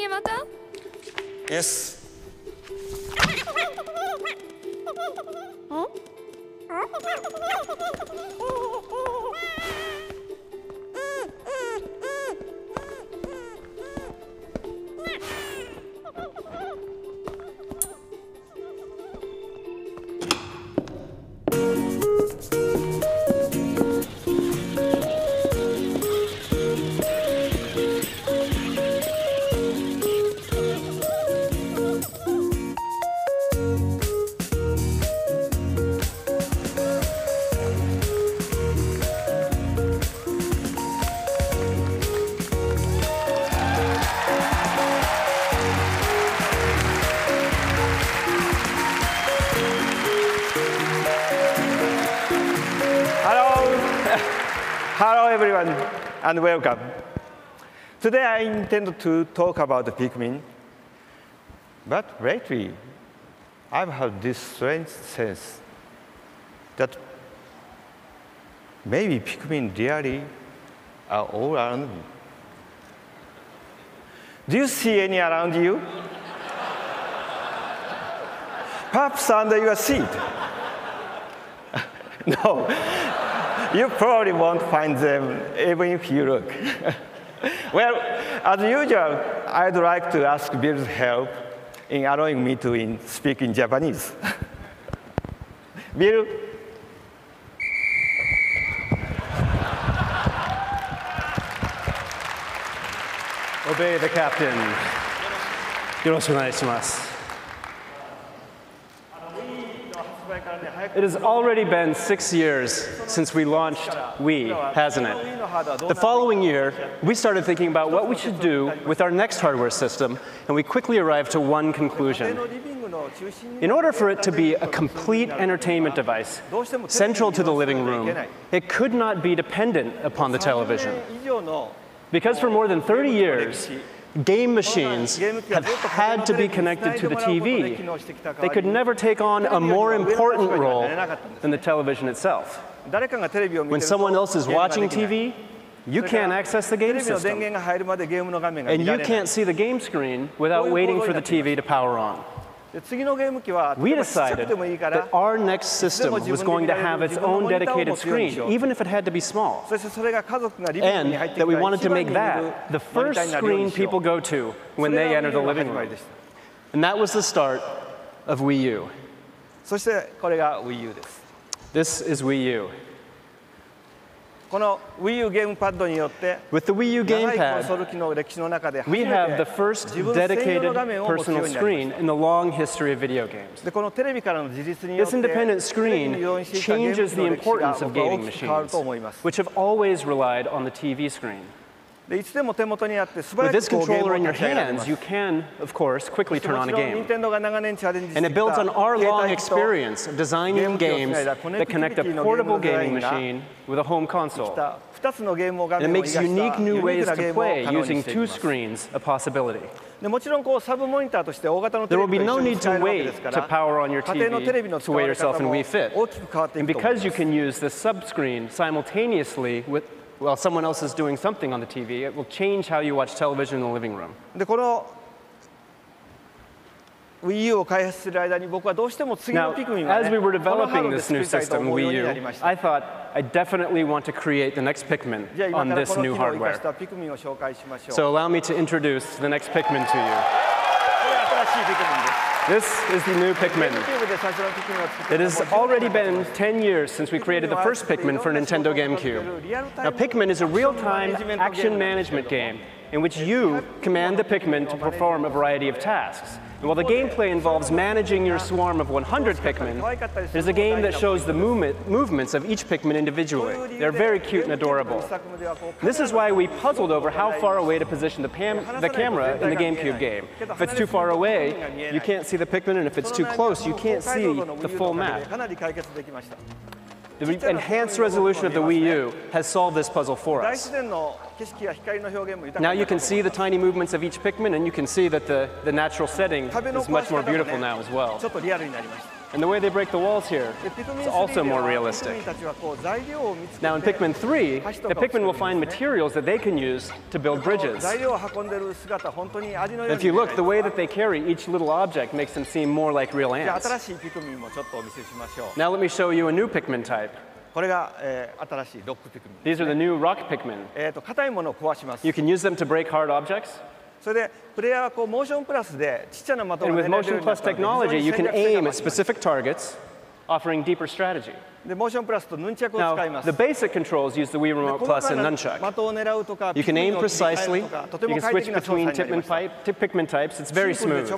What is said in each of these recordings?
見えました? Yes. Hello everyone, and welcome. Today I intend to talk about Pikmin, but lately I've had this strange sense that maybe Pikmin really are all around me. Do you see any around you? Perhaps under your seat? No. You probably won't find them even if you look. Well, as usual, I'd like to ask Bill's help in allowing me to speak in Japanese. Bill? Obey the captain. よろしくお願いします。It has already been 6 years since we launched Wii, hasn't it? The following year, we started thinking about what we should do with our next hardware system, and we quickly arrived to one conclusion. In order for it to be a complete entertainment device, central to the living room, it could not be dependent upon the television. Because for more than 30 years, game machines have had to be connected to the TV. They could never take on a more important role than the television itself. When someone else is watching TV, you can't access the game system. And you can't see the game screen without waiting for the TV to power on. We decided that our next system was going to have its own dedicated screen, even if it had to be small. And that we wanted to make that the first screen people go to when they enter the living room. And that was the start of Wii U. This is Wii U. With the Wii U Gamepad, we have the first dedicated personal screen in the long history of video games. This independent screen changes the importance of gaming machines, which have always relied on the TV screen. With this controller in your hands, you can, of course, quickly turn on a game. And it builds on our long experience of designing games that connect a portable gaming machine with a home console. And it makes unique new ways to play using two screens a possibility. There will be no need to wait to power on your TV to weigh yourself in Wii Fit. And because you can use the sub-screen simultaneously while someone else is doing something on the TV, it will change how you watch television in the living room. Now, as we were developing this new system, Wii U, I thought I definitely want to create the next Pikmin on this new hardware. So allow me to introduce the next Pikmin to you. This is the new Pikmin. It has already been 10 years since we created the first Pikmin for Nintendo GameCube. Now, Pikmin is a real-time action management game in which you command the Pikmin to perform a variety of tasks. And while the gameplay involves managing your swarm of 100 Pikmin, it is a game that shows the movements of each Pikmin individually. They're very cute and adorable. This is why we puzzled over how far away to position the camera in the GameCube game. If it's too far away, you can't see the Pikmin, and if it's too close, you can't see the full map. The enhanced resolution of the Wii U has solved this puzzle for us. Now you can see the tiny movements of each Pikmin, and you can see that the natural setting is much more beautiful now as well. And the way they break the walls here is also more realistic. Now in Pikmin 3, the Pikmin will find materials that they can use to build bridges. If you look, the way that they carry each little object makes them seem more like real ants. Now let me show you a new Pikmin type. These are the new rock Pikmin. You can use them to break hard objects. And with Motion Plus technology, you can aim at specific targets, offering deeper strategy. Now, the basic controls use the Wii Remote Plus and Nunchuck. You can aim precisely. You can switch between Pikmin types. It's very smooth. So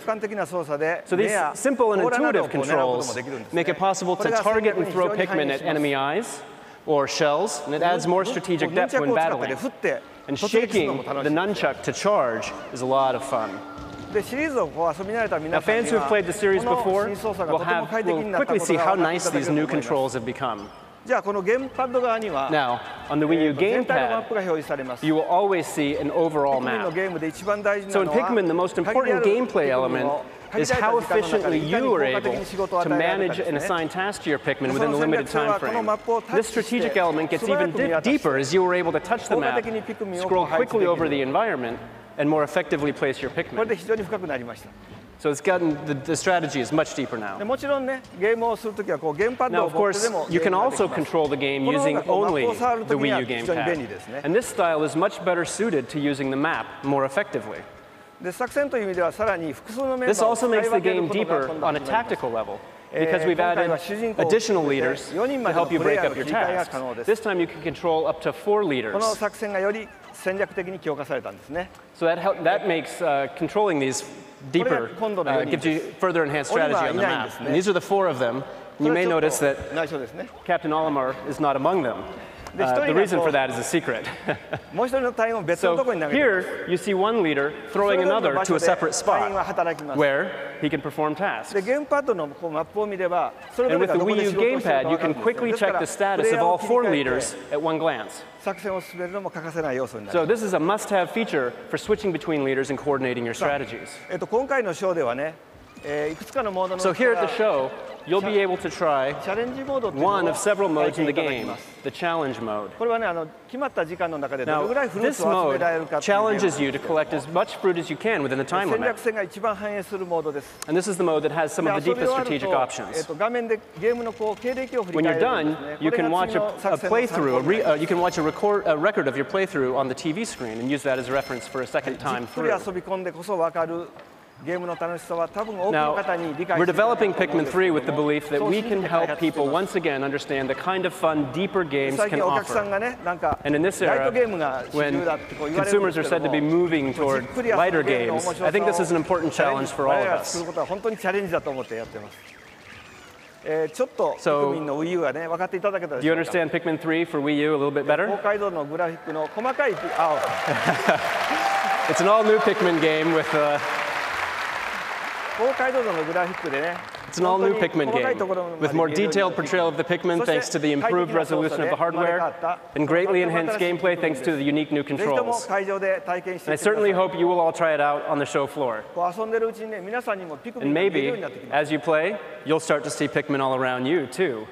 these simple and intuitive controls make it possible to target and throw Pikmin at enemy eyes or shells, and it adds more strategic depth when battling. And shaking the nunchuck to charge is a lot of fun. Now, fans who have played the series before will quickly see how nice these new controls have become. Now, on the Wii U Gamepad, you will always see an overall map. So in Pikmin, the most important gameplay element is how efficiently you are able to manage and assign tasks to your Pikmin within a limited time frame. This strategic element gets even deeper as you are able to touch the map, scroll quickly over the environment, and more effectively place your Pikmin. So it's gotten, the strategy is much deeper now. Now, of course, you can also control the game using only the Wii U Gamepad. And this style is much better suited to using the map more effectively. This also makes the game deeper on a tactical level, because we've added additional leaders to help you break up your tasks. This time you can control up to 4 leaders. So that makes controlling these deeper, gives you further enhanced strategy on the map. And these are the 4 of them. You may notice that Captain Olimar is not among them. The reason for that is a secret. So here you see one leader throwing another to a separate spot where he can perform tasks. And with the Wii U Gamepad, you can quickly check the status of all 4 leaders at one glance. So this is a must-have feature for switching between leaders and coordinating your strategies. So here at the show, you'll be able to try one of several modes in the game, the challenge mode. Now, this mode challenges you to collect as much fruit as you can within the time limit. And this is the mode that has some of the deepest strategic options. When you're done, you can watch a playthrough, you can watch a record of your playthrough on the TV screen and use that as a reference for a second time through. Now, we're developing Pikmin 3 with the belief that we can help people once again understand the kind of fun deeper games can offer. And in this era, when consumers are said to be moving toward lighter games, I think this is an important challenge for all of us. So, do you understand Pikmin 3 for Wii U a little bit better? It's an all-new Pikmin game with It's an all-new Pikmin game with more detailed portrayal of the Pikmin thanks to the improved resolution of the hardware and greatly enhanced gameplay thanks to the unique new controls. And I certainly hope you will all try it out on the show floor. And maybe, as you play, you'll start to see Pikmin all around you, too.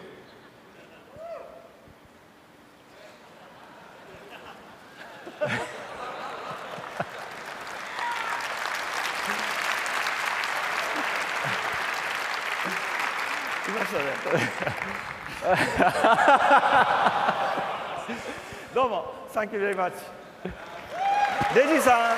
Thank you very much. Reiji-san.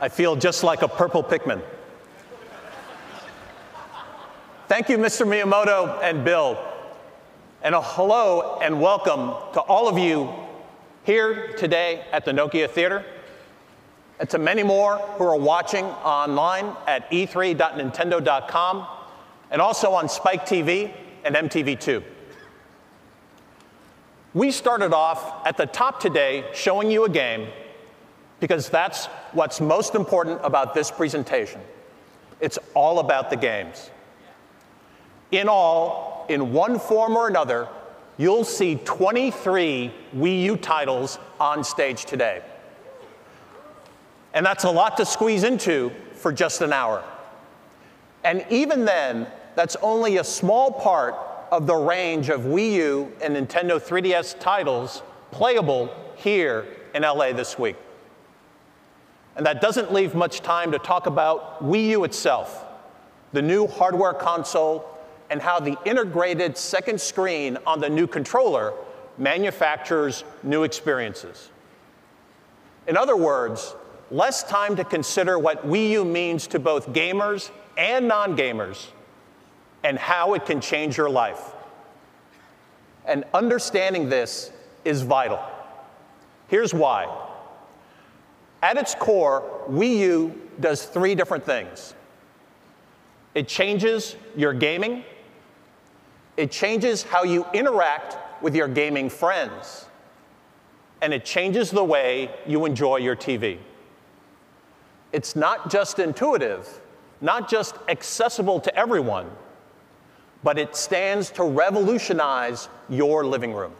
I feel just like a purple Pikmin. Thank you, Mr. Miyamoto and Bill. And a hello and welcome to all of you here today at the Nokia Theater, and to many more who are watching online at e3.nintendo.com, and also on Spike TV and MTV2. We started off at the top today showing you a game because that's what's most important about this presentation. It's all about the games. In all, in one form or another, you'll see 23 Wii U titles on stage today. And that's a lot to squeeze into for just an hour. And even then, that's only a small part of the range of Wii U and Nintendo 3DS titles playable here in LA this week. And that doesn't leave much time to talk about Wii U itself, the new hardware console, and how the integrated second screen on the new controller manufactures new experiences. In other words, less time to consider what Wii U means to both gamers and non-gamers, and how it can change your life. And understanding this is vital. Here's why. At its core, Wii U does 3 different things. It changes your gaming, it changes how you interact with your gaming friends, and it changes the way you enjoy your TV. It's not just intuitive, not just accessible to everyone, but it stands to revolutionize your living room.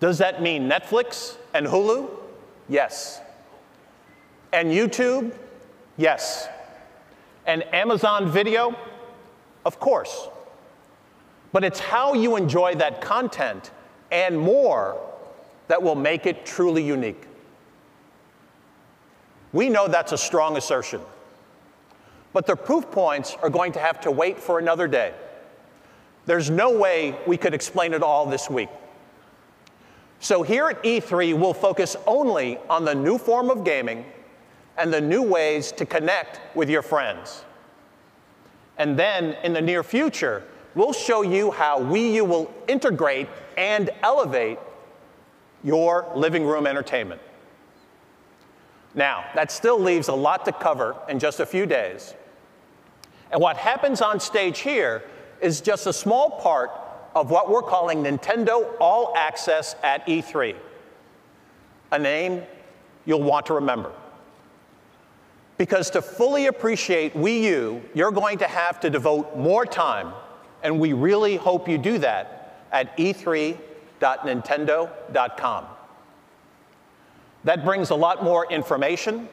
Does that mean Netflix and Hulu? Yes. And YouTube? Yes. And Amazon Video? Of course. But it's how you enjoy that content and more that will make it truly unique. We know that's a strong assertion. But the proof points are going to have to wait for another day. There's no way we could explain it all this week. So here at E3, we'll focus only on the new form of gaming and the new ways to connect with your friends. And then, in the near future, we'll show you how Wii U will integrate and elevate your living room entertainment. Now, that still leaves a lot to cover in just a few days. And what happens on stage here is just a small part of what we're calling Nintendo All Access at E3, a name you'll want to remember. Because to fully appreciate Wii U, you're going to have to devote more time, and we really hope you do that at e3.nintendo.com. That brings a lot more information,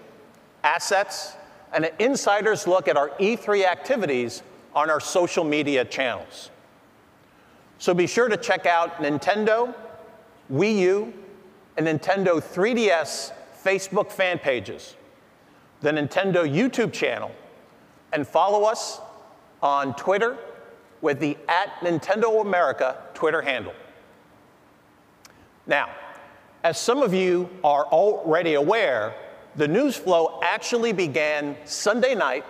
assets, and an insider's look at our E3 activities on our social media channels. So be sure to check out Nintendo, Wii U, and Nintendo 3DS Facebook fan pages, the Nintendo YouTube channel, and follow us on Twitter with the @NintendoAmerica Twitter handle. Now, as some of you are already aware, the news flow actually began Sunday night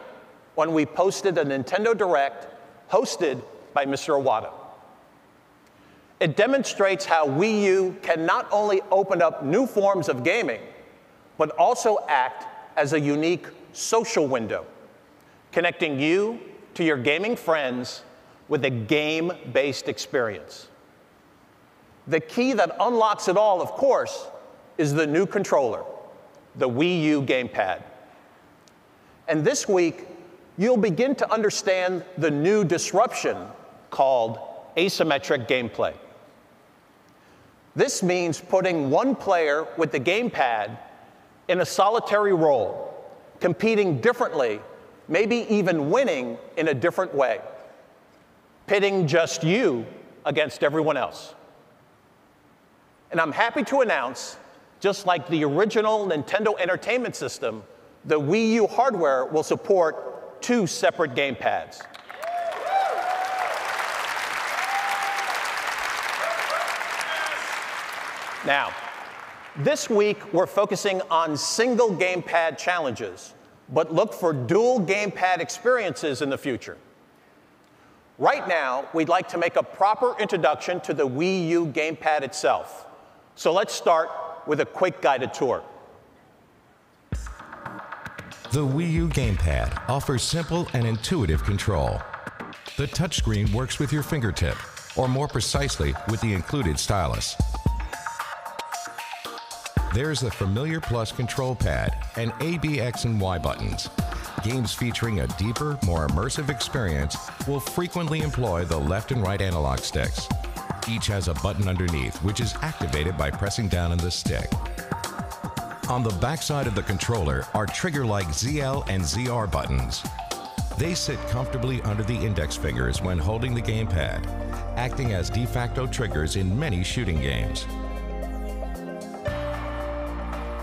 when we posted a Nintendo Direct hosted by Mr. Iwata. It demonstrates how Wii U can not only open up new forms of gaming, but also act as a unique social window, connecting you to your gaming friends with a game-based experience. The key that unlocks it all, of course, is the new controller, the Wii U Gamepad. And this week, you'll begin to understand the new disruption called asymmetric gameplay. This means putting one player with the gamepad in a solitary role, competing differently, maybe even winning in a different way, pitting just you against everyone else. And I'm happy to announce, just like the original Nintendo Entertainment System, the Wii U hardware will support 2 separate gamepads. Now, this week we're focusing on single gamepad challenges, but look for dual gamepad experiences in the future. Right now, we'd like to make a proper introduction to the Wii U Gamepad itself. So let's start with a quick guided tour. The Wii U Gamepad offers simple and intuitive control. The touchscreen works with your fingertip, or more precisely, with the included stylus. There's the familiar Plus control pad and A, B, X, and Y buttons. games featuring a deeper, more immersive experience will frequently employ the left and right analog sticks. Each has a button underneath, which is activated by pressing down on the stick. On the backside of the controller are trigger-like ZL and ZR buttons. They sit comfortably under the index fingers when holding the gamepad, acting as de facto triggers in many shooting games.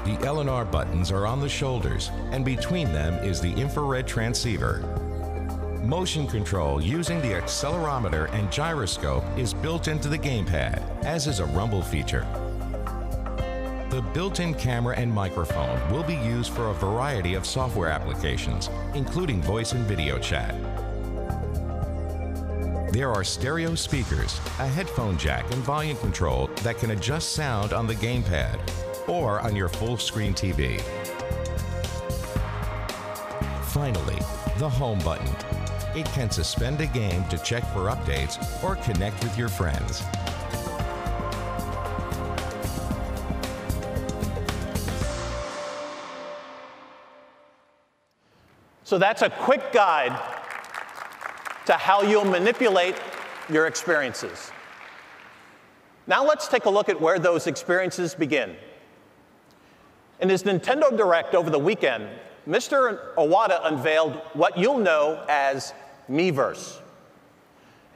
The L and R buttons are on the shoulders, and between them is the infrared transceiver. Motion control using the accelerometer and gyroscope is built into the gamepad, as is a rumble feature. The built-in camera and microphone will be used for a variety of software applications, including voice and video chat. There are stereo speakers, a headphone jack and volume control that can adjust sound on the gamepad or on your full-screen TV. Finally, the home button. It can suspend a game to check for updates or connect with your friends. So that's a quick guide to how you'll manipulate your experiences. Now let's take a look at where those experiences begin. In his Nintendo Direct over the weekend, Mr. Iwata unveiled what you'll know as Miiverse.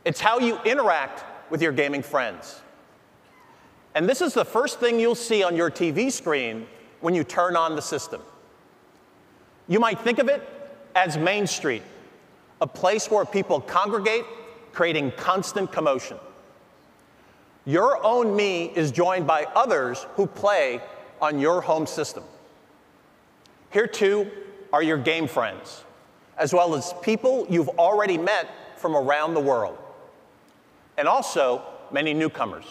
It's how you interact with your gaming friends. And this is the first thing you'll see on your TV screen when you turn on the system. You might think of it as Main Street, a place where people congregate, creating constant commotion. Your own me is joined by others who play on your home system. Here, too, are your game friends, as well as people you've already met from around the world, and also many newcomers.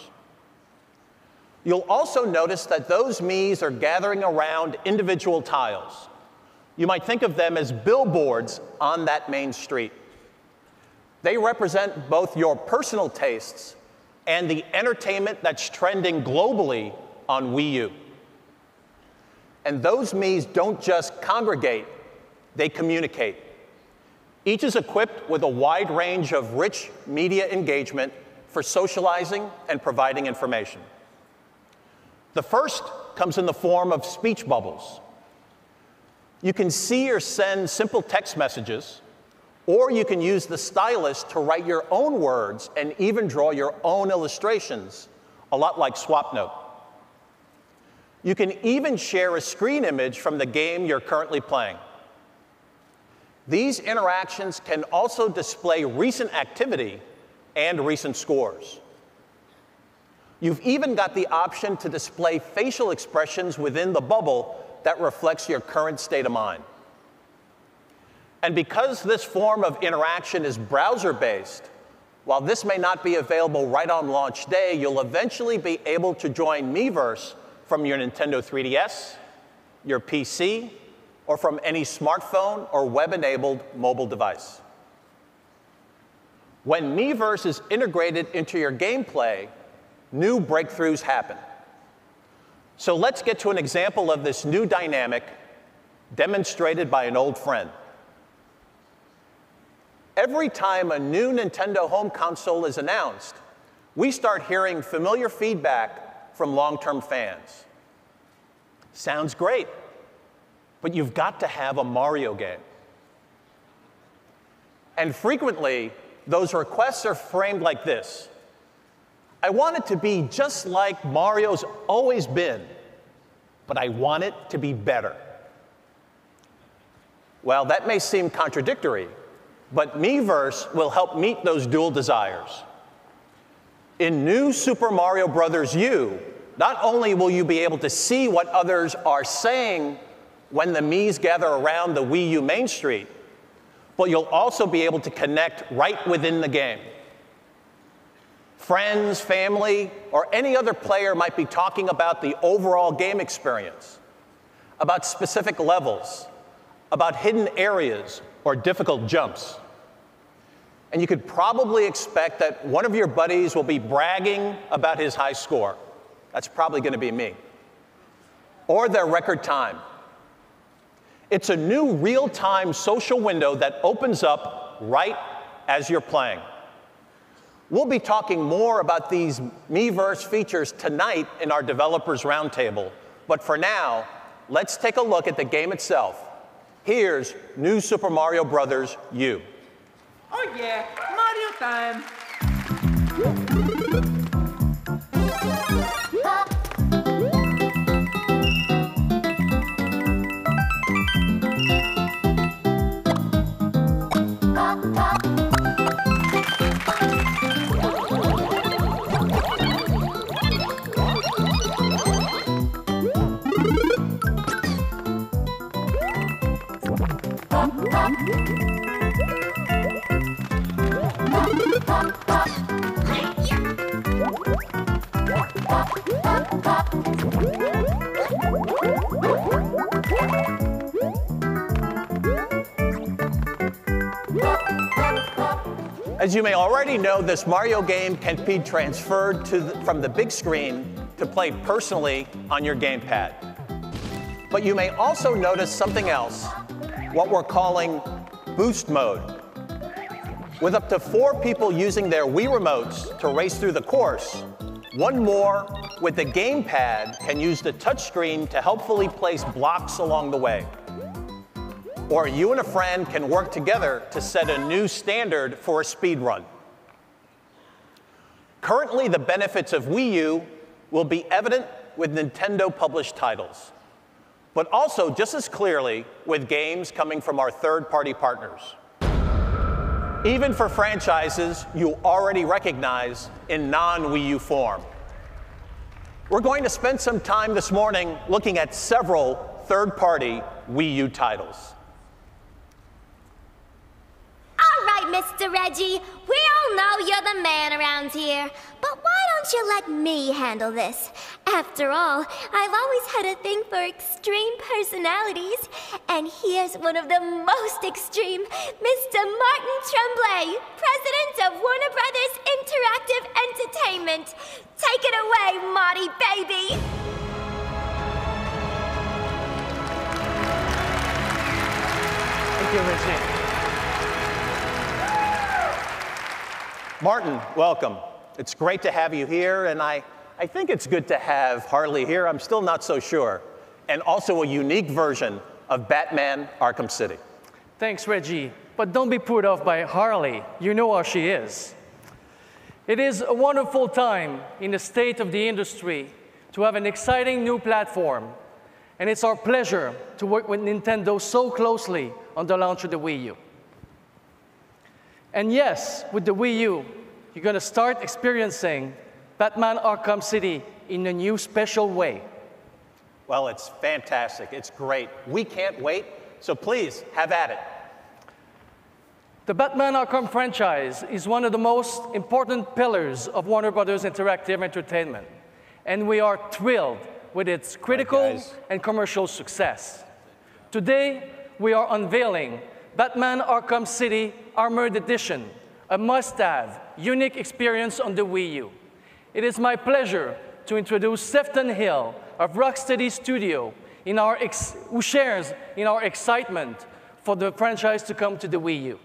You'll also notice that those me's are gathering around individual tiles. You might think of them as billboards on that main street. They represent both your personal tastes and the entertainment that's trending globally on Wii U. And those me's don't just congregate, they communicate. Each is equipped with a wide range of rich media engagement for socializing and providing information. The first comes in the form of speech bubbles. You can see or send simple text messages, or you can use the stylus to write your own words and even draw your own illustrations, a lot like SwapNote. You can even share a screen image from the game you're currently playing. These interactions can also display recent activity and recent scores. You've even got the option to display facial expressions within the bubble that reflects your current state of mind. And because this form of interaction is browser-based, while this may not be available right on launch day, you'll eventually be able to join Miiverse from your Nintendo 3DS, your PC, or from any smartphone or web-enabled mobile device. When Miiverse is integrated into your gameplay, new breakthroughs happen. So let's get to an example of this new dynamic demonstrated by an old friend. Every time a new Nintendo home console is announced, we start hearing familiar feedback from long-term fans. Sounds great, but you've got to have a Mario game. And frequently, those requests are framed like this. I want it to be just like Mario's always been, but I want it to be better. Well, that may seem contradictory, but Miiverse will help meet those dual desires. In New Super Mario Bros. U, not only will you be able to see what others are saying when the Mii's gather around the Wii U Main Street, but you'll also be able to connect right within the game. Friends, family, or any other player might be talking about the overall game experience, about specific levels, about hidden areas or difficult jumps. And you could probably expect that one of your buddies will be bragging about his high score. That's probably going to be me. Or their record time. It's a new real-time social window that opens up right as you're playing. We'll be talking more about these Miiverse features tonight in our Developers Roundtable, but for now, let's take a look at the game itself. Here's New Super Mario Bros. U. Oh yeah, Mario time! As you may already know, this Mario game can be transferred from the big screen to play personally on your gamepad. But you may also notice something else, what we're calling boost mode. With up to 4 people using their Wii remotes to race through the course, one more with the gamepad can use the touchscreen to helpfully place blocks along the way. Or you and a friend can work together to set a new standard for a speed run. Currently, the benefits of Wii U will be evident with Nintendo-published titles, but also just as clearly with games coming from our third-party partners. Even for franchises you already recognize in non-Wii U form. We're going to spend some time this morning looking at several third-party Wii U titles. All right, Mr. Reggie, we all know you're the man around here, but why don't you let me handle this? After all, I've always had a thing for extreme personalities, and here's one of the most extreme, Mr. Martin Tremblay, president of Warner Brothers Interactive Entertainment. Take it away, Marty baby! Thank you, Reggie. Martin, welcome. It's great to have you here, and I think it's good to have Harley here. I'm still not so sure. And also a unique version of Batman Arkham City. Thanks, Reggie. But don't be put off by Harley. You know how she is. It is a wonderful time in the state of the industry to have an exciting new platform. And it's our pleasure to work with Nintendo so closely on the launch of the Wii U. And yes, with the Wii U, you're going to start experiencing Batman Arkham City in a new special way. Well, it's fantastic. It's great. We can't wait, so please, have at it. The Batman Arkham franchise is one of the most important pillars of Warner Brothers Interactive Entertainment, and we are thrilled with its critical and commercial success. Today, we are unveiling Batman Arkham City Armored Edition, a must-have, unique experience on the Wii U. It is my pleasure to introduce Sefton Hill of Rocksteady Studio, who shares in our excitement for the franchise to come to the Wii U.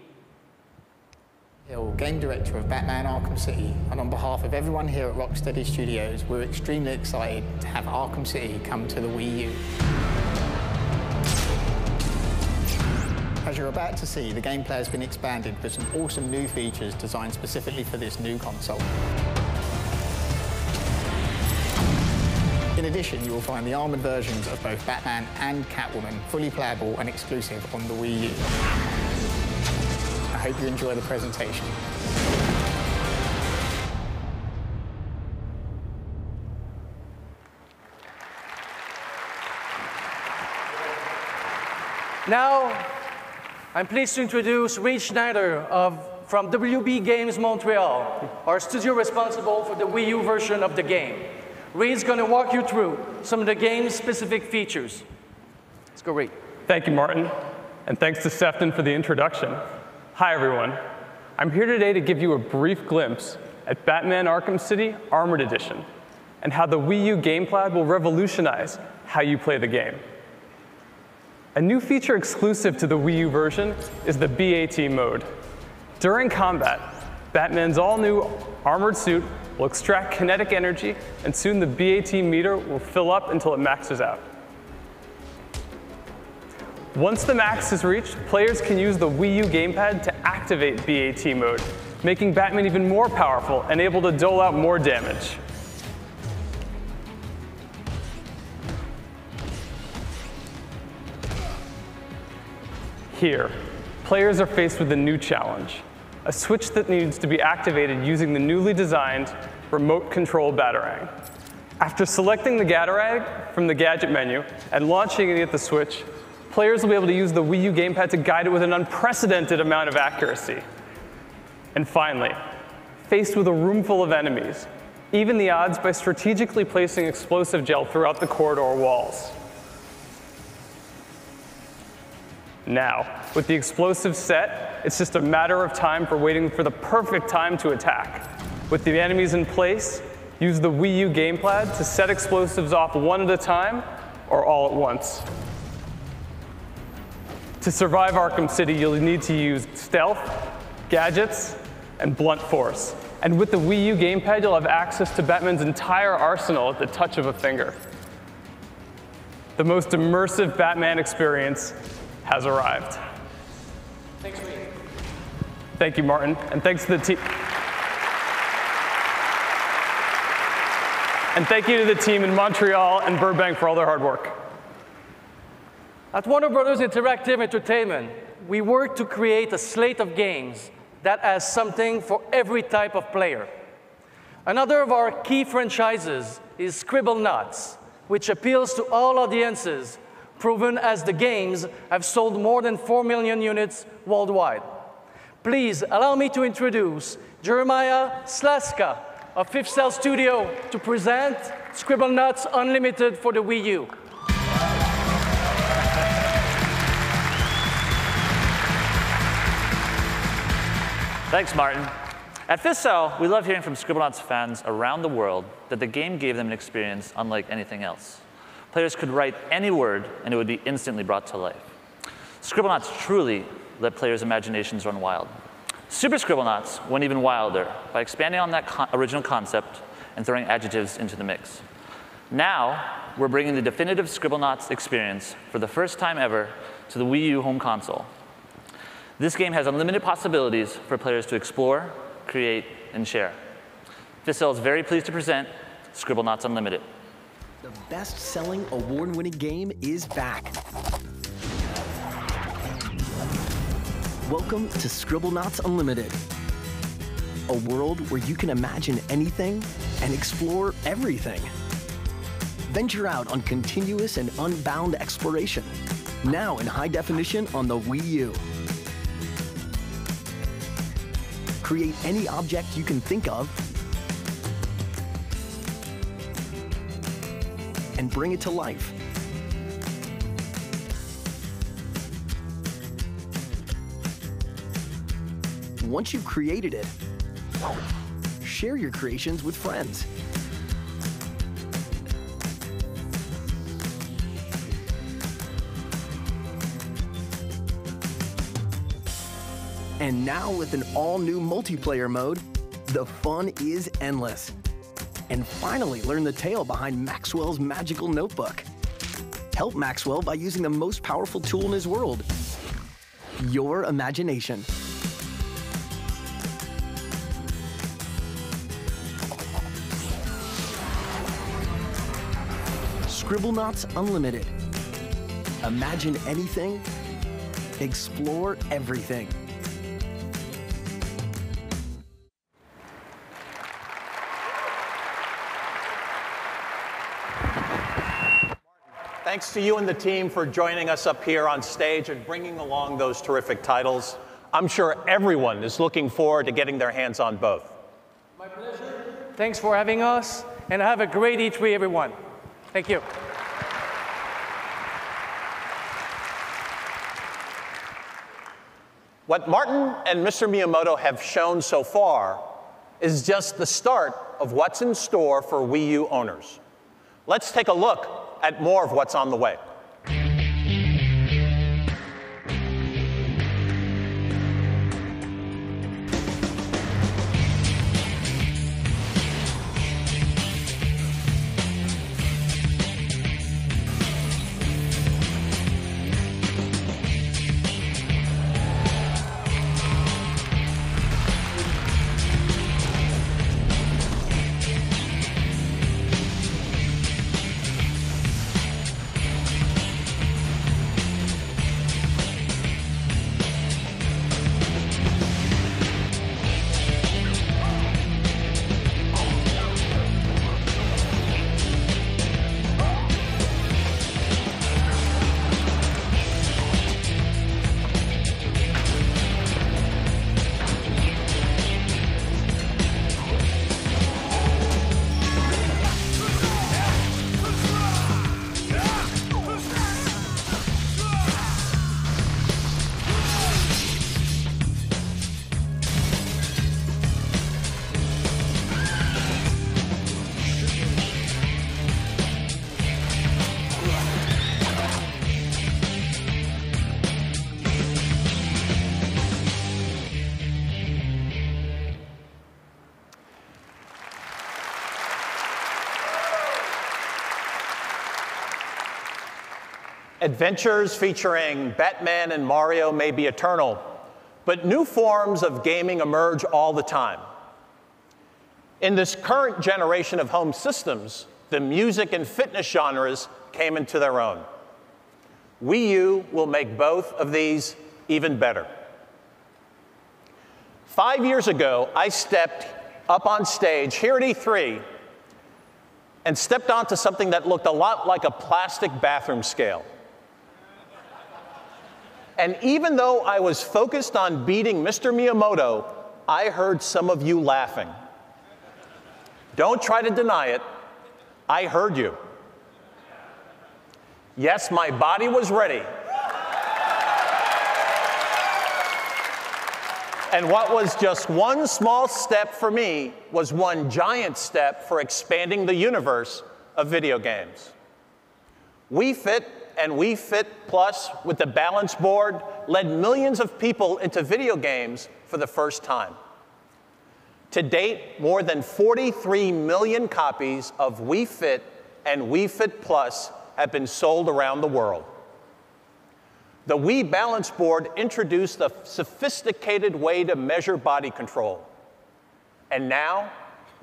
Hill, game director of Batman Arkham City, and on behalf of everyone here at Rocksteady Studios, we're extremely excited to have Arkham City come to the Wii U. As you're about to see, the gameplay has been expanded with some awesome new features designed specifically for this new console. In addition, you will find the armored versions of both Batman and Catwoman fully playable and exclusive on the Wii U. I hope you enjoy the presentation. Now, I'm pleased to introduce Reed Schneider from WB Games Montreal, our studio responsible for the Wii U version of the game. Reed's going to walk you through some of the game's specific features. Let's go, Reed. Thank you, Martin, and thanks to Sefton for the introduction. Hi, everyone. I'm here today to give you a brief glimpse at Batman Arkham City Armored Edition and how the Wii U Gamepad will revolutionize how you play the game. A new feature exclusive to the Wii U version is the BAT mode. During combat, Batman's all-new armored suit will extract kinetic energy, and soon the BAT meter will fill up until it maxes out. Once the max is reached, players can use the Wii U Gamepad to activate BAT mode, making Batman even more powerful and able to dole out more damage. Here, players are faced with a new challenge, a switch that needs to be activated using the newly designed remote control Batarang. After selecting the Batarang from the gadget menu and launching it at the switch, players will be able to use the Wii U Gamepad to guide it with an unprecedented amount of accuracy. And finally, faced with a room full of enemies, even the odds by strategically placing explosive gel throughout the corridor walls. Now, with the explosives set, it's just a matter of time for waiting for the perfect time to attack. With the enemies in place, use the Wii U Gamepad to set explosives off one at a time or all at once. To survive Arkham City, you'll need to use stealth, gadgets, and blunt force. And with the Wii U Gamepad, you'll have access to Batman's entire arsenal at the touch of a finger. The most immersive Batman experience has arrived. Thanks, Wii. Thank you, Martin, and thanks to the team. And thank you to the team in Montreal and Burbank for all their hard work. At Warner Bros. Interactive Entertainment, we work to create a slate of games that has something for every type of player. Another of our key franchises is Scribblenauts, which appeals to all audiences, proven as the games have sold more than 4 million units worldwide. Please allow me to introduce Jeremiah Slaska of Fifth Cell Studio to present Scribblenauts Unlimited for the Wii U. Thanks, Martin. At fils-aime, we love hearing from Scribblenauts fans around the world that the game gave them an experience unlike anything else. Players could write any word, and it would be instantly brought to life. Scribblenauts truly let players' imaginations run wild. Super Scribblenauts went even wilder by expanding on that original concept and throwing adjectives into the mix. Now, we're bringing the definitive Scribblenauts experience for the first time ever to the Wii U home console. This game has unlimited possibilities for players to explore, create, and share. fils-aime is very pleased to present Scribblenauts Unlimited. The best-selling, award-winning game is back. Welcome to Scribblenauts Unlimited, a world where you can imagine anything and explore everything. Venture out on continuous and unbound exploration, now in high definition on the Wii U. Create any object you can think of and bring it to life. Once you've created it, share your creations with friends. And now with an all-new multiplayer mode, the fun is endless. And finally learn the tale behind Maxwell's magical notebook. Help Maxwell by using the most powerful tool in his world, your imagination. Scribblenauts Unlimited. Imagine anything, explore everything. Thanks to you and the team for joining us up here on stage and bringing along those terrific titles. I'm sure everyone is looking forward to getting their hands on both. My pleasure. Thanks for having us, and have a great E3, everyone. Thank you. What Martin and Mr. Miyamoto have shown so far is just the start of what's in store for Wii U owners. Let's take a look at more of what's on the way. Adventures featuring Batman and Mario may be eternal, but new forms of gaming emerge all the time. In this current generation of home systems, the music and fitness genres came into their own. Wii U will make both of these even better. 5 years ago, I stepped up on stage here at E3 and stepped onto something that looked a lot like a plastic bathroom scale. And even though I was focused on beating Mr. Miyamoto, I heard some of you laughing. Don't try to deny it. I heard you. Yes, my body was ready. And what was just one small step for me was one giant step for expanding the universe of video games. Wii Fit and Wii Fit Plus with the balance board led millions of people into video games for the first time. To date, more than 43 million copies of Wii Fit and Wii Fit Plus have been sold around the world. The Wii Balance Board introduced a sophisticated way to measure body control. And now,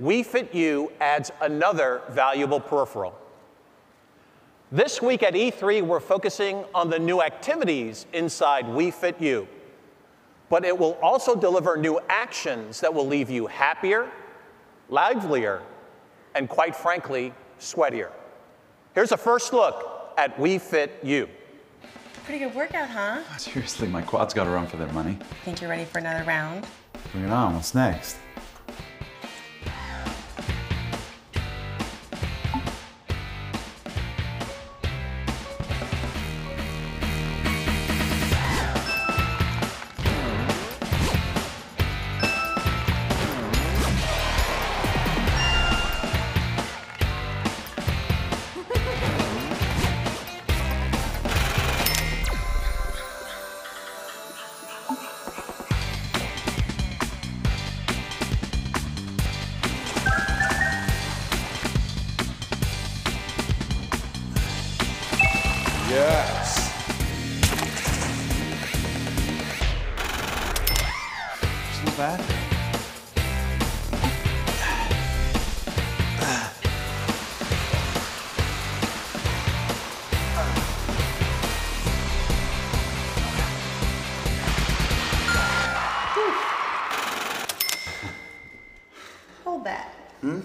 Wii Fit U adds another valuable peripheral. This week at E3, we're focusing on the new activities inside Wii Fit U. But it will also deliver new actions that will leave you happier, livelier, and quite frankly, sweatier. Here's a first look at Wii Fit U. Pretty good workout, huh? Seriously, my quads gotta run for their money. Think you're ready for another round? Bring it on, what's next? Yes. It's not bad. Hold that. Hmm?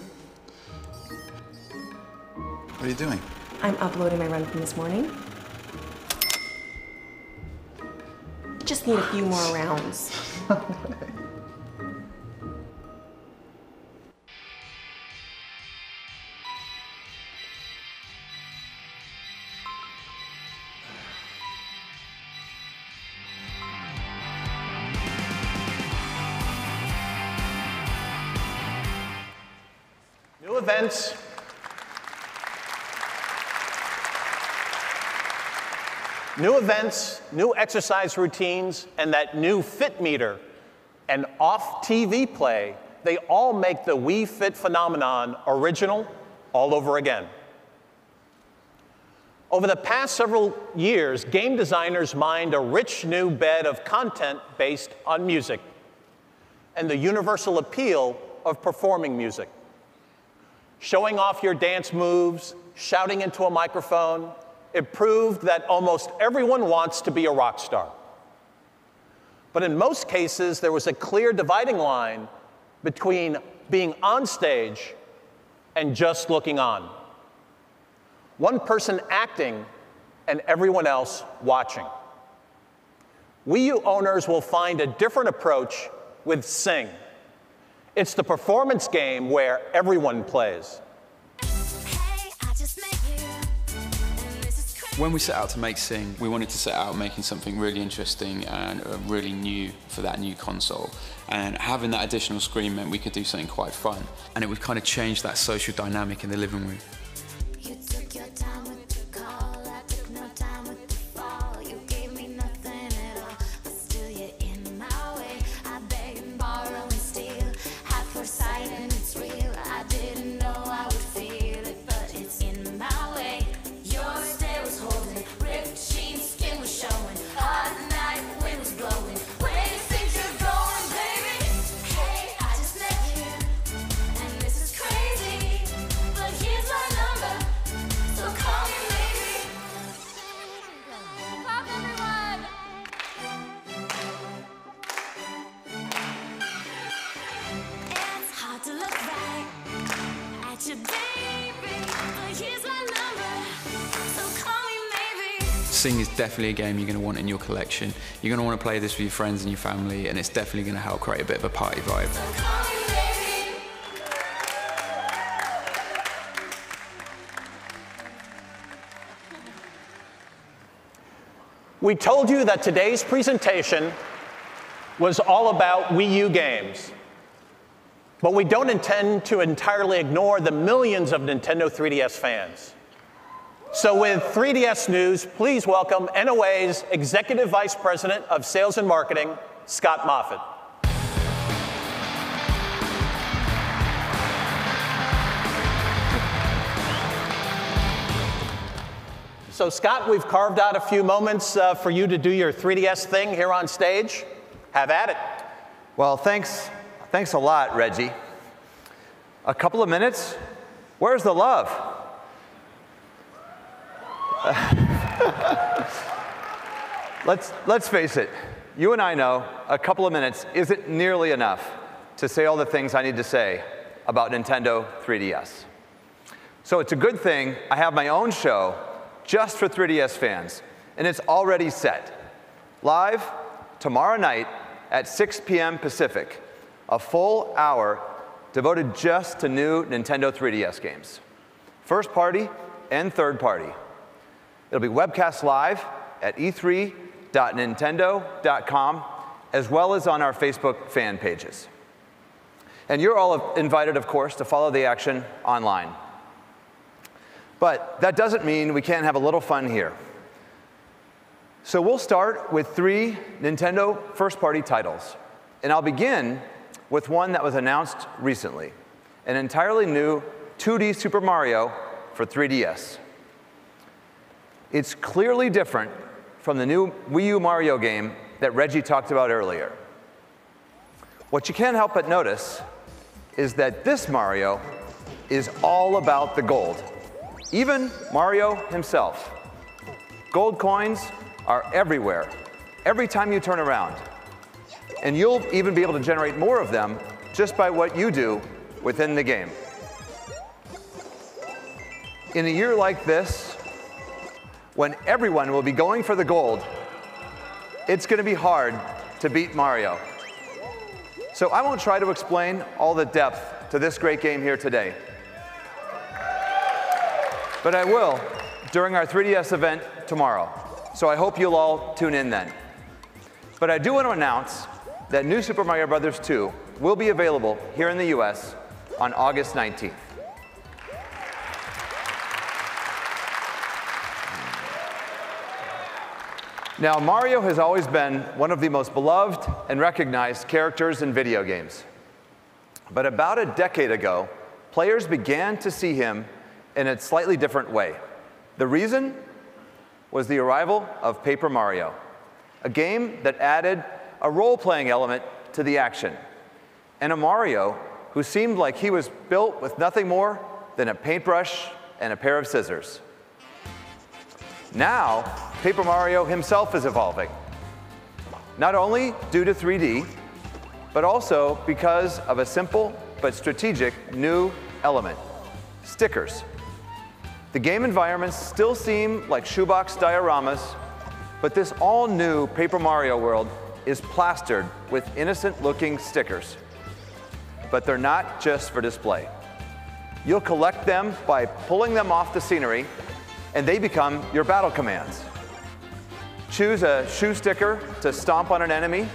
What are you doing? I'm uploading my run from this morning. Just need a few more rounds. New events. New events, new exercise routines, and that new fit meter and off TV play, they all make the Wii Fit phenomenon original all over again. Over the past several years, game designers mined a rich new bed of content based on music and the universal appeal of performing music. Showing off your dance moves, shouting into a microphone, it proved that almost everyone wants to be a rock star. But in most cases, there was a clear dividing line between being on stage and just looking on. One person acting and everyone else watching. Wii U owners will find a different approach with Sing. It's the performance game where everyone plays. When we set out to make Sing, we wanted to set out making something really interesting and really new for that new console. And having that additional screen meant we could do something quite fun. And it would kind of change that social dynamic in the living room. Rich Sing is definitely a game you're going to want in your collection. You're going to want to play this with your friends and your family, and it's definitely going to help create a bit of a party vibe. We told you that today's presentation was all about Wii U games. But we don't intend to entirely ignore the millions of Nintendo 3DS fans. So with 3DS news, please welcome NOA's Executive Vice President of Sales and Marketing, Scott Moffett. So Scott, we've carved out a few moments for you to do your 3DS thing here on stage. Have at it. Well, thanks a lot, Reggie. A couple of minutes? Where's the love? Let's face it. You and I know a couple of minutes isn't nearly enough to say all the things I need to say about Nintendo 3DS. So it's a good thing I have my own show just for 3DS fans, and it's already set. Live tomorrow night at 6 p.m. Pacific, a full hour devoted just to new Nintendo 3DS games, first party and third party. It'll be webcast live at e3.nintendo.com, as well as on our Facebook fan pages. And you're all invited, of course, to follow the action online. But that doesn't mean we can't have a little fun here. So we'll start with 3 Nintendo first-party titles. And I'll begin with one that was announced recently, an entirely new 2D Super Mario for 3DS. It's clearly different from the new Wii U Mario game that Reggie talked about earlier. What you can't help but notice is that this Mario is all about the gold. Even Mario himself. Gold coins are everywhere, every time you turn around. And you'll even be able to generate more of them just by what you do within the game. In a year like this, when everyone will be going for the gold, it's going to be hard to beat Mario. So I won't try to explain all the depth to this great game here today. But I will during our 3DS event tomorrow. So I hope you'll all tune in then. But I do want to announce that New Super Mario Bros. 2 will be available here in the US on August 19th. Now, Mario has always been one of the most beloved and recognized characters in video games. But about a decade ago, players began to see him in a slightly different way. The reason was the arrival of Paper Mario, a game that added a role-playing element to the action, and a Mario who seemed like he was built with nothing more than a paintbrush and a pair of scissors. Now, Paper Mario himself is evolving, not only due to 3D, but also because of a simple but strategic new element: stickers. The game environments still seem like shoebox dioramas, but this all-new Paper Mario world is plastered with innocent-looking stickers. But they're not just for display. You'll collect them by pulling them off the scenery, and they become your battle commands. Choose a shoe sticker to stomp on an enemy,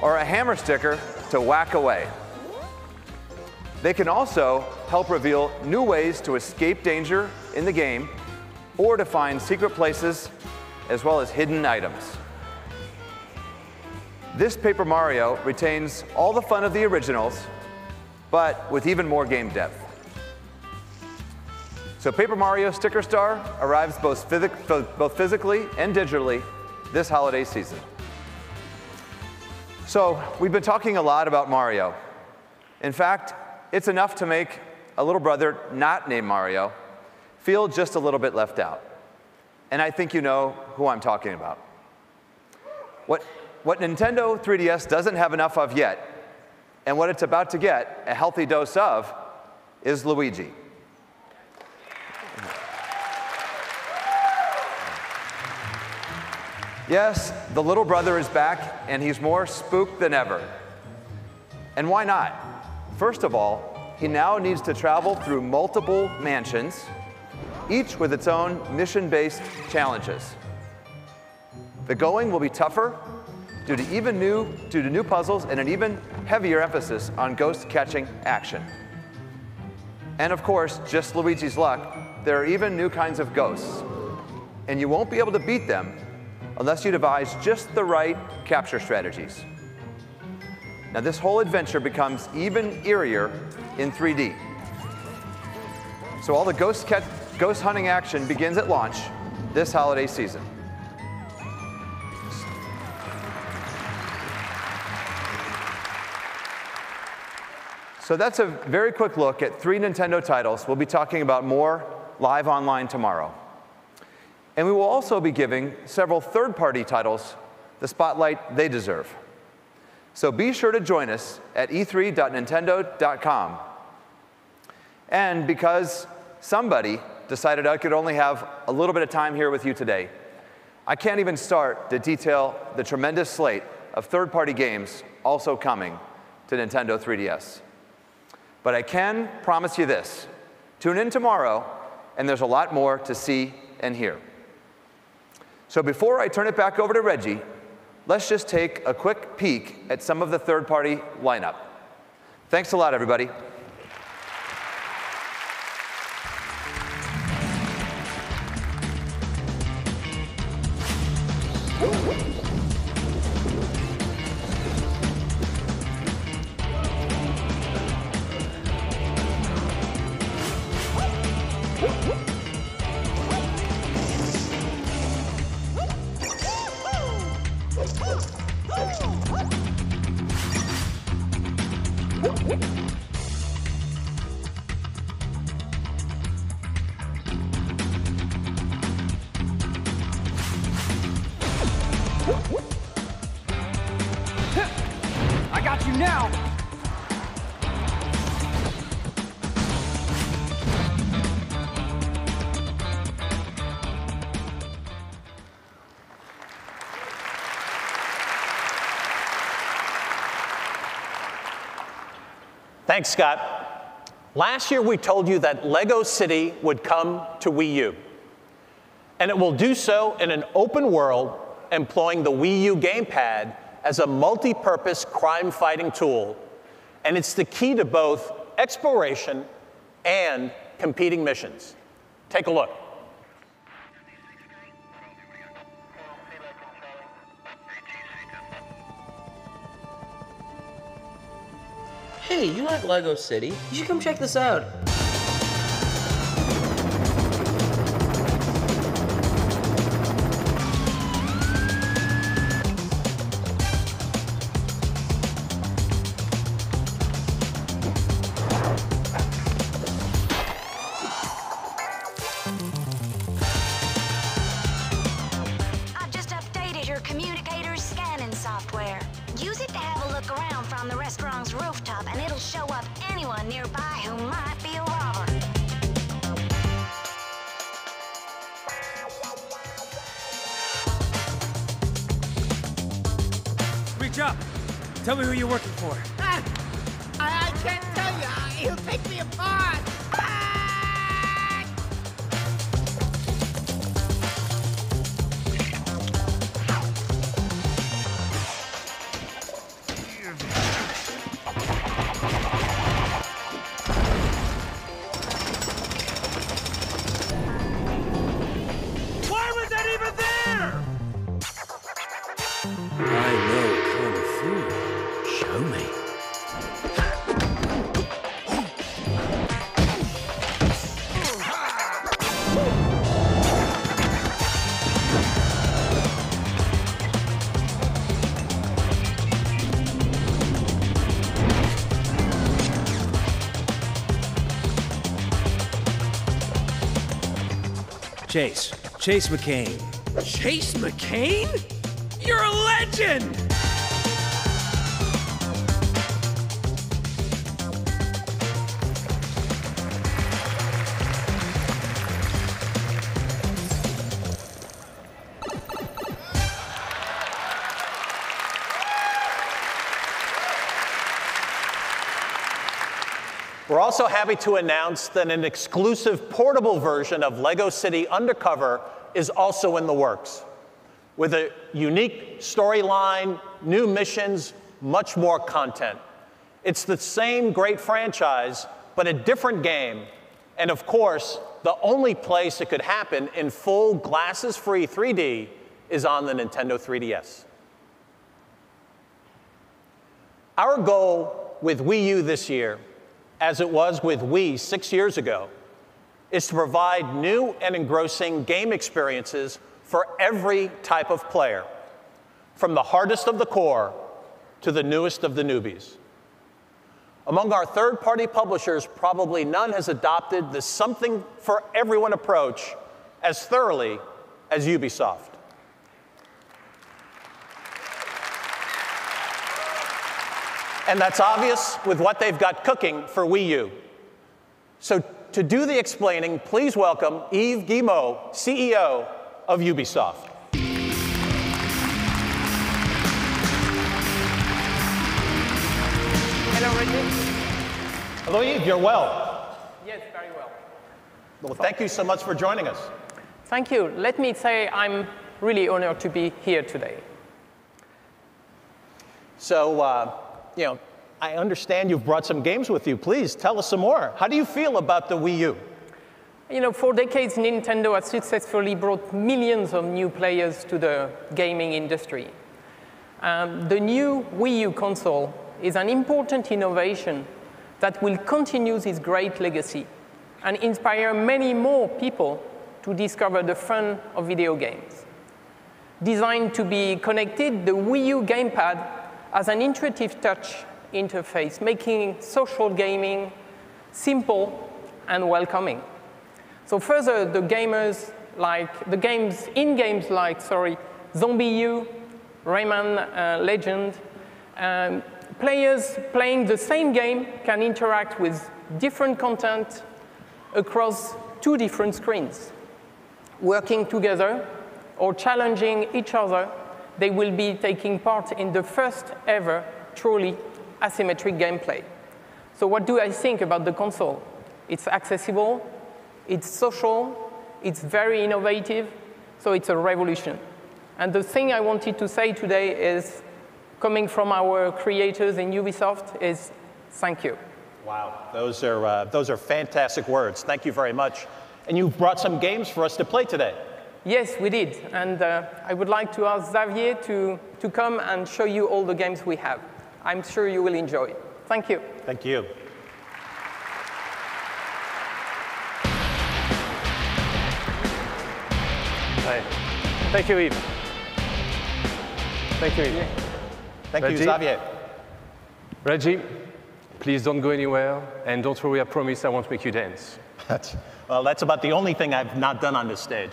or a hammer sticker to whack away. They can also help reveal new ways to escape danger in the game, or to find secret places, as well as hidden items. This Paper Mario retains all the fun of the originals, but with even more game depth. So Paper Mario Sticker Star arrives both physically and digitally this holiday season. So we've been talking a lot about Mario. In fact, it's enough to make a little brother not named Mario feel just a little bit left out. And I think you know who I'm talking about. What Nintendo 3DS doesn't have enough of yet, and what it's about to get a healthy dose of, is Luigi. Yes, the little brother is back, and he's more spooked than ever. And why not? First of all, he now needs to travel through multiple mansions, each with its own mission-based challenges. The going will be tougher due to new puzzles and an even heavier emphasis on ghost-catching action. And of course, just Luigi's luck, there are even new kinds of ghosts. And you won't be able to beat them unless you devise just the right capture strategies. Now this whole adventure becomes even eerier in 3D. So all the ghost hunting action begins at launch this holiday season. So that's a very quick look at 3 Nintendo titles. We'll be talking about more live online tomorrow. And we will also be giving several third-party titles the spotlight they deserve. So be sure to join us at e3.nintendo.com. And because somebody decided I could only have a little bit of time here with you today, I can't even start to detail the tremendous slate of third-party games also coming to Nintendo 3DS. But I can promise you this. Tune in tomorrow, and there's a lot more to see and hear. So before I turn it back over to Reggie, let's just take a quick peek at some of the third-party lineup. Thanks a lot, everybody. I got you now! Thanks, Scott. Last year, we told you that Lego City would come to Wii U. And it will do so in an open world employing the Wii U Gamepad as a multi-purpose crime-fighting tool. And it's the key to both exploration and competing missions. Take a look. Hey, you like Lego City? You should come check this out. I've just updated your communicator's scanning software. Use it to have a look around from the restaurant's rooftop, and it'll show up anyone nearby who might be a robber. Reach up. Tell me who you're working for. I can't tell you. He'll take me apart. Why was that even there? I know Kung Fu. Show me. Chase McCain. Chase McCain? You're a legend! We're also happy to announce that an exclusive portable version of LEGO City Undercover is also in the works, with a unique storyline, new missions, much more content. It's the same great franchise, but a different game, and of course, the only place it could happen in full glasses-free 3D is on the Nintendo 3DS. Our goal with Wii U this year, as it was with Wii 6 years ago, is to provide new and engrossing game experiences for every type of player, from the hardest of the core to the newest of the newbies. Among our third-party publishers, probably none has adopted the something-for-everyone approach as thoroughly as Ubisoft. And that's obvious with what they've got cooking for Wii U. So to do the explaining, please welcome Yves Guillemot, CEO of Ubisoft. Hello, Reggie. Hello, Yves. You're well. Yes, very well. Well, thank you so much for joining us. Thank you. Let me say I'm really honored to be here today. So, you know, I understand you've brought some games with you. Please tell us some more. How do you feel about the Wii U? You know, for decades, Nintendo has successfully brought millions of new players to the gaming industry. The new Wii U console is an important innovation that will continue this great legacy and inspire many more people to discover the fun of video games. Designed to be connected, the Wii U Gamepad has an intuitive touch interface, making social gaming simple and welcoming. So further, the games like Zombie U, Rayman Legend, players playing the same game can interact with different content across two different screens. Working together or challenging each other, they will be taking part in the first ever truly asymmetric gameplay. So what do I think about the console? It's accessible, it's social, it's very innovative, so it's a revolution. And the thing I wanted to say today is, coming from our creators in Ubisoft, is thank you. Wow, those are fantastic words. Thank you very much. And you've brought some games for us to play today. Yes, we did. And I would like to ask Xavier to come and show you all the games we have. I'm sure you will enjoy it. Thank you. Thank you. Hi. Thank you, Yves. Thank you, Yves. Thank you, Xavier. Reggie, please don't go anywhere, and don't worry, I promise I won't make you dance. Well, that's about the only thing I've not done on this stage.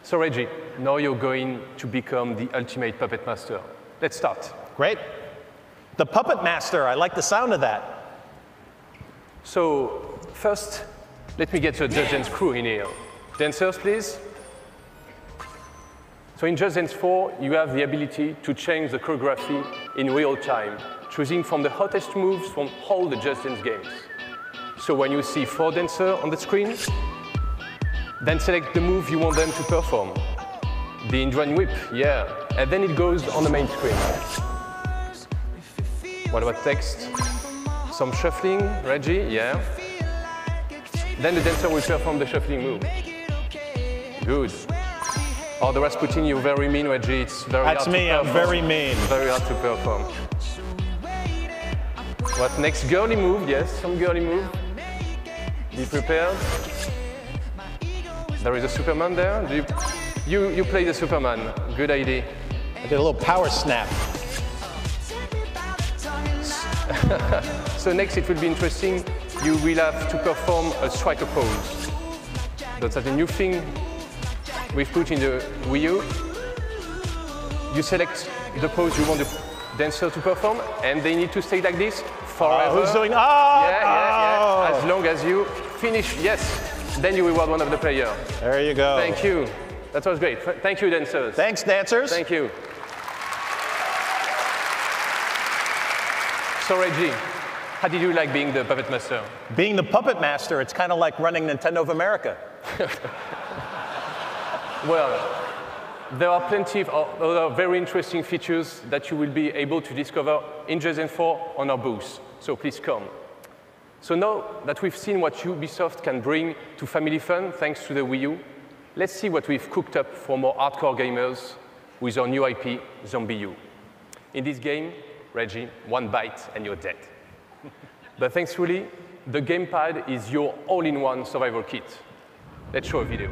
So, Reggie, now you're going to become the ultimate puppet master. Let's start. Great. The Puppet Master, I like the sound of that. So, first, let me get your Just Dance crew in here. Dancers, please. So in Just Dance 4, you have the ability to change the choreography in real time, choosing from the hottest moves from all the Just Dance games. So when you see 4 dancers on the screen, then select the move you want them to perform. The Indian whip, yeah. And then it goes on the main screen. What about text? Some shuffling, Reggie, yeah. Then the dancer will perform the shuffling move. Good. Oh, the Rasputin, you're very mean, Reggie. It's very hard to perform. That's me, I'm very mean. Very hard to perform. What next? Girly move, yes, some girly move. Be prepared. There is a Superman there. You play the Superman. Good idea. I did a little power snap. So next it will be interesting. You will have to perform a striker pose. That's a new thing we've put in the Wii U. You select the pose you want the dancer to perform, and they need to stay like this forever. Who's doing? Yeah. As long as you finish, yes. Then you reward one of the players. There you go. Thank you. That was great. Thank you, dancers. Thanks, dancers. Thank you. So, Reggie, How did you like being the puppet master? Being the puppet master, it's kind of like running Nintendo of America. Well, there are plenty of other very interesting features that you will be able to discover in Just 4 on our booth. So please come. So now that we've seen what Ubisoft can bring to family fun thanks to the Wii U, let's see what we've cooked up for more hardcore gamers with our new IP, Zombie U. In this game, Reggie, one bite and you're dead. But thankfully, the gamepad is your all-in-one survival kit. Let's show a video.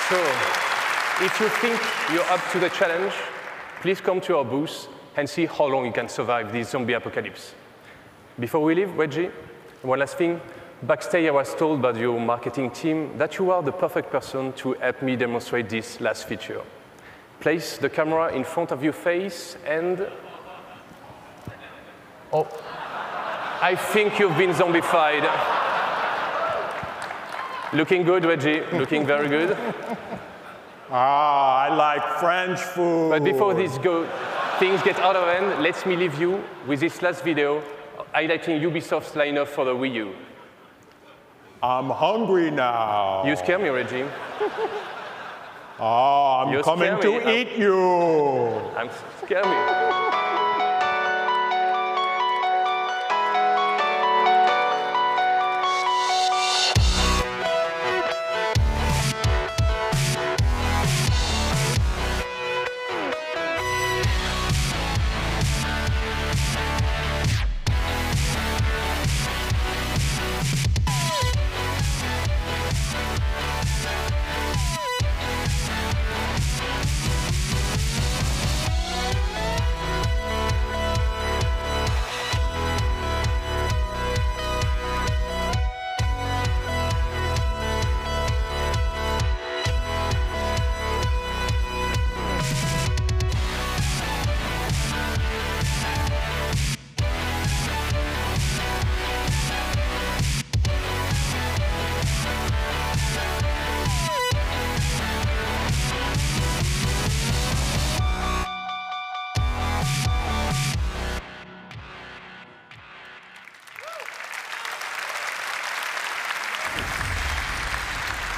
So, if you think you're up to the challenge, please come to our booth and see how long you can survive this zombie apocalypse. Before we leave, Reggie, one last thing. Backstage, I was told by your marketing team that you are the perfect person to help me demonstrate this last feature. Place the camera in front of your face and... Oh, I think you've been zombified. Looking good, Reggie. Looking very good. Ah, I like French food. But before things get out of hand, let me leave you with this last video highlighting Ubisoft's lineup for the Wii U. I'm hungry now. You scare me, Reggie. Oh, I'm coming to eat you. I'm scare me.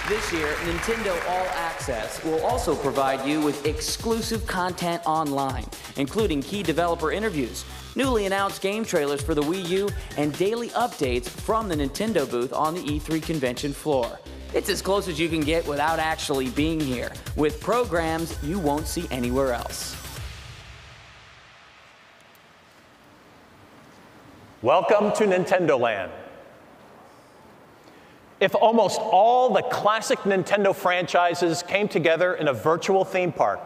This year, Nintendo All Access will also provide you with exclusive content online, including key developer interviews, newly announced game trailers for the Wii U, and daily updates from the Nintendo booth on the E3 convention floor. It's as close as you can get without actually being here, with programs you won't see anywhere else. Welcome to Nintendo Land. If almost all the classic Nintendo franchises came together in a virtual theme park,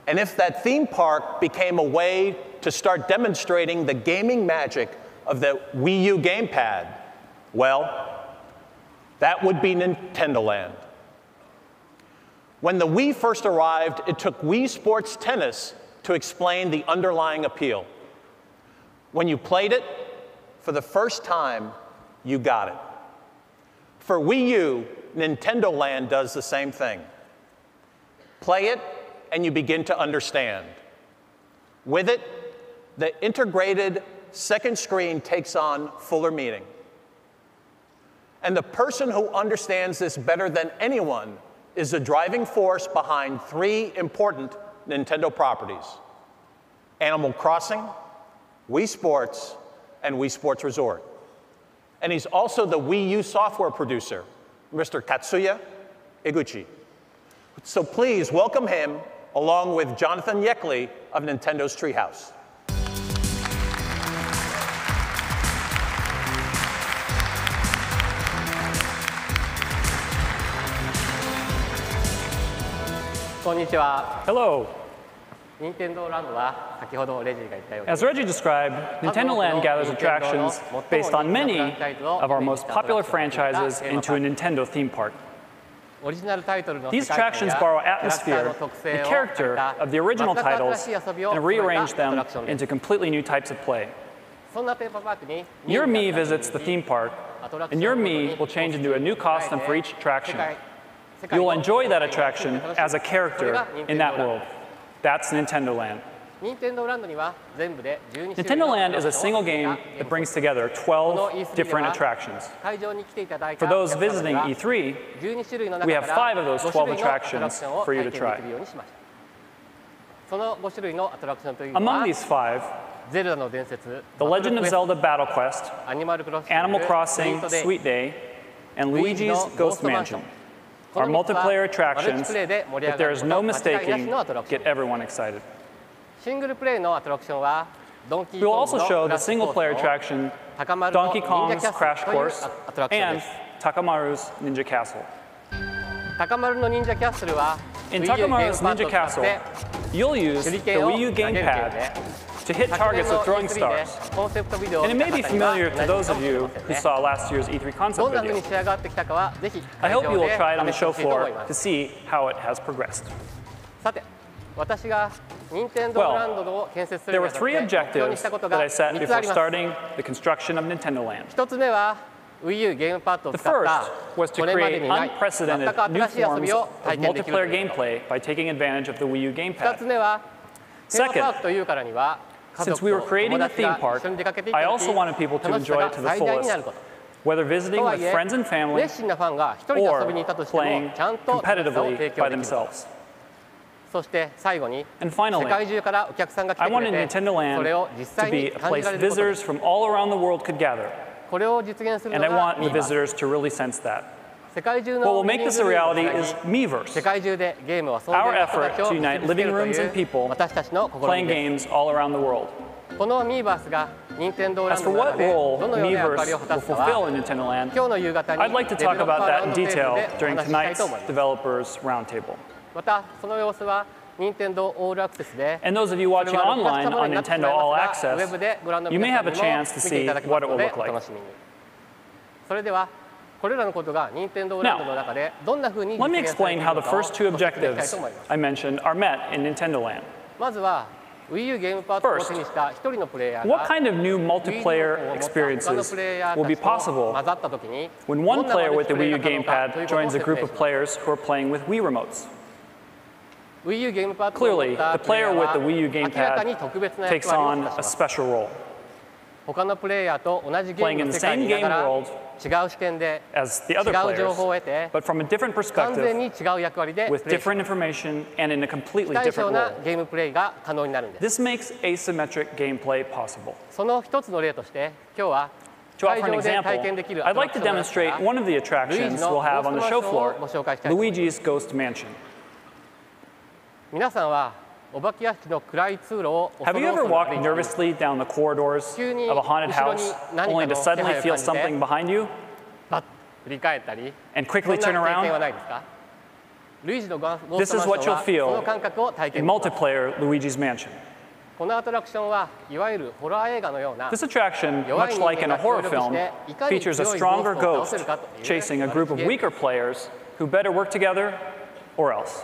and if that theme park became a way to start demonstrating the gaming magic of the Wii U Gamepad, well, that would be Nintendo Land. When the Wii first arrived, it took Wii Sports Tennis to explain the underlying appeal. When you played it, for the first time, you got it. For Wii U, Nintendo Land does the same thing. Play it, and you begin to understand. With it, the integrated second screen takes on fuller meaning. And the person who understands this better than anyone is the driving force behind 3 important Nintendo properties: Animal Crossing, Wii Sports, and Wii Sports Resort. And he's also the Wii U software producer, Mr. Tatsuya Eguchi. So please welcome him, along with Jonathan Yeckley of Nintendo's Treehouse. Hello. As Reggie described, Nintendo Land gathers attractions based on many of our most popular franchises into a Nintendo theme park. These attractions borrow atmosphere and character of the original titles and rearrange them into completely new types of play. Your Mii visits the theme park, and your Mii will change into a new costume for each attraction. You will enjoy that attraction as a character in that world. That's Nintendo Land. Nintendo Land is a single game that brings together 12 different attractions. For those visiting E3, we have 5 of those 12 attractions for you to try. Among these 5, The Legend of Zelda Battle Quest, Animal Crossing Sweet Day, and Luigi's Ghost Mansion are multiplayer attractions that there is no mistaking get everyone excited. We will also show the single-player attraction Donkey Kong's Crash Course and Takamaru's Ninja Castle. In Takamaru's Ninja Castle, you'll use the Wii U Gamepad to hit targets with throwing stars. And it may be familiar to those of you who saw last year's E3 concept video. I hope you will try it on the show floor to see how it has progressed. Well, there were 3 objectives that I set before starting the construction of Nintendo Land. The first was to create unprecedented new forms of multiplayer gameplay by taking advantage of the Wii U Gamepad. Second, since we were creating a theme park, I also wanted people to enjoy it to the fullest, whether visiting with friends and family or playing competitively by themselves. And finally, I wanted Nintendo Land to be a place visitors from all around the world could gather. And I want the visitors to really sense that. What will make this a reality is Miiverse, our effort to unite living rooms and people playing games all around the world. As for what role Miiverse will fulfill in Nintendo Land, I'd like to talk about that in detail during tonight's Developers Roundtable. And those of you watching online on Nintendo All Access, you may have a chance to see what it will look like. Now, let me explain how the first 2 objectives I mentioned are met in Nintendo Land. First, what kind of new multiplayer experiences will be possible when one player with the Wii U Gamepad joins a group of players who are playing with Wii remotes? Clearly, the player with the Wii U Gamepad takes on a special role, playing in the same game world as the other players, but from a different perspective, with different information, and in a completely different role. This makes asymmetric gameplay possible. To offer an example, I'd like to demonstrate one of the attractions we'll have on the show floor, Luigi's Ghost Mansion. Have you ever walked nervously down the corridors of a haunted house only to suddenly feel something behind you and quickly turn around? This is what you'll feel in multiplayer Luigi's Mansion. This attraction, much like in a horror film, features a stronger ghost chasing a group of weaker players who better work together or else.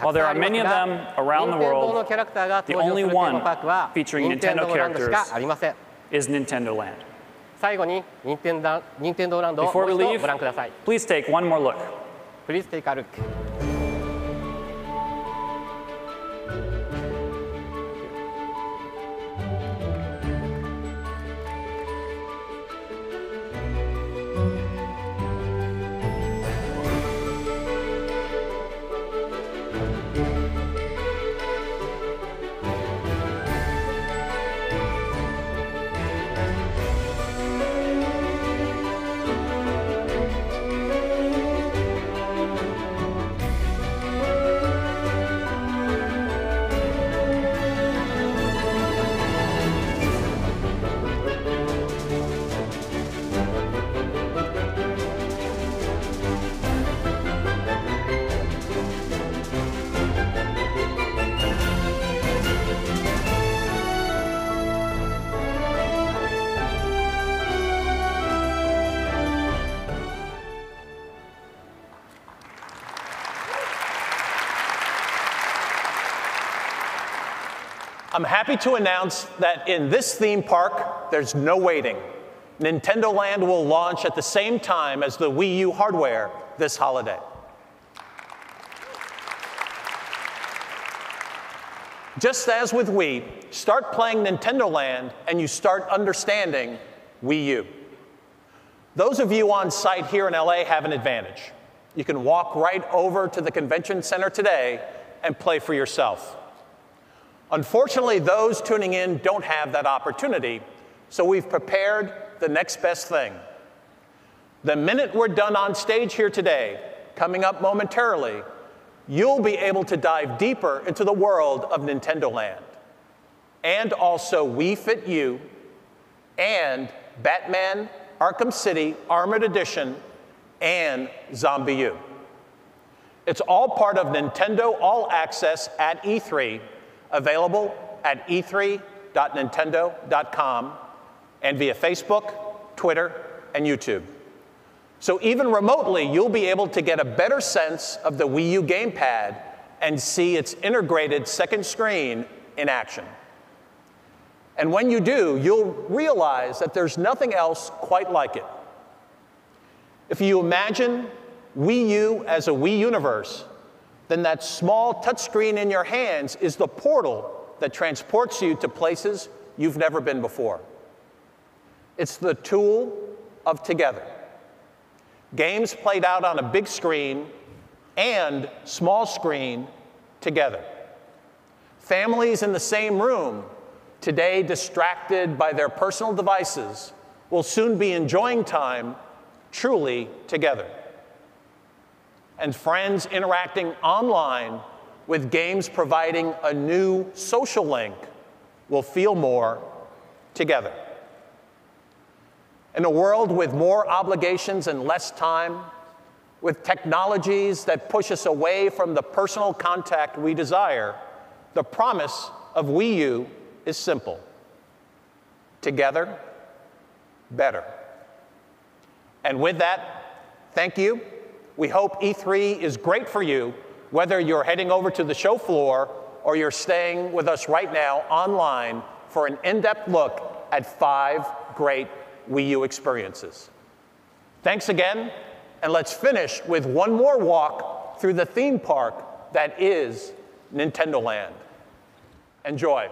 While there are many of them around the world, the only one featuring Nintendo characters is Nintendo Land. Before we leave, please take one more look. Please take a look. I'm happy to announce that in this theme park, there's no waiting. Nintendo Land will launch at the same time as the Wii U hardware this holiday. Just as with Wii, start playing Nintendo Land and you start understanding Wii U. Those of you on site here in LA have an advantage. You can walk right over to the convention center today and play for yourself. Unfortunately, those tuning in don't have that opportunity, so we've prepared the next best thing. The minute we're done on stage here today, coming up momentarily, you'll be able to dive deeper into the world of Nintendo Land, and also Wii Fit U, and Batman Arkham City Armored Edition, and Zombie U. It's all part of Nintendo All Access at E3, available at e3.nintendo.com, and via Facebook, Twitter, and YouTube. So even remotely, you'll be able to get a better sense of the Wii U Gamepad and see its integrated second screen in action. And when you do, you'll realize that there's nothing else quite like it. If you imagine Wii U as a Wii universe, then that small touchscreen in your hands is the portal that transports you to places you've never been before. It's the tool of together. Games played out on a big screen and small screen together. Families in the same room, today distracted by their personal devices, will soon be enjoying time truly together. And friends interacting online with games providing a new social link will feel more together. In a world with more obligations and less time, with technologies that push us away from the personal contact we desire, the promise of Wii U is simple. Together, better. And with that, thank you. We hope E3 is great for you, whether you're heading over to the show floor or you're staying with us right now online for an in-depth look at 5 great Wii U experiences. Thanks again, and let's finish with one more walk through the theme park that is Nintendo Land. Enjoy.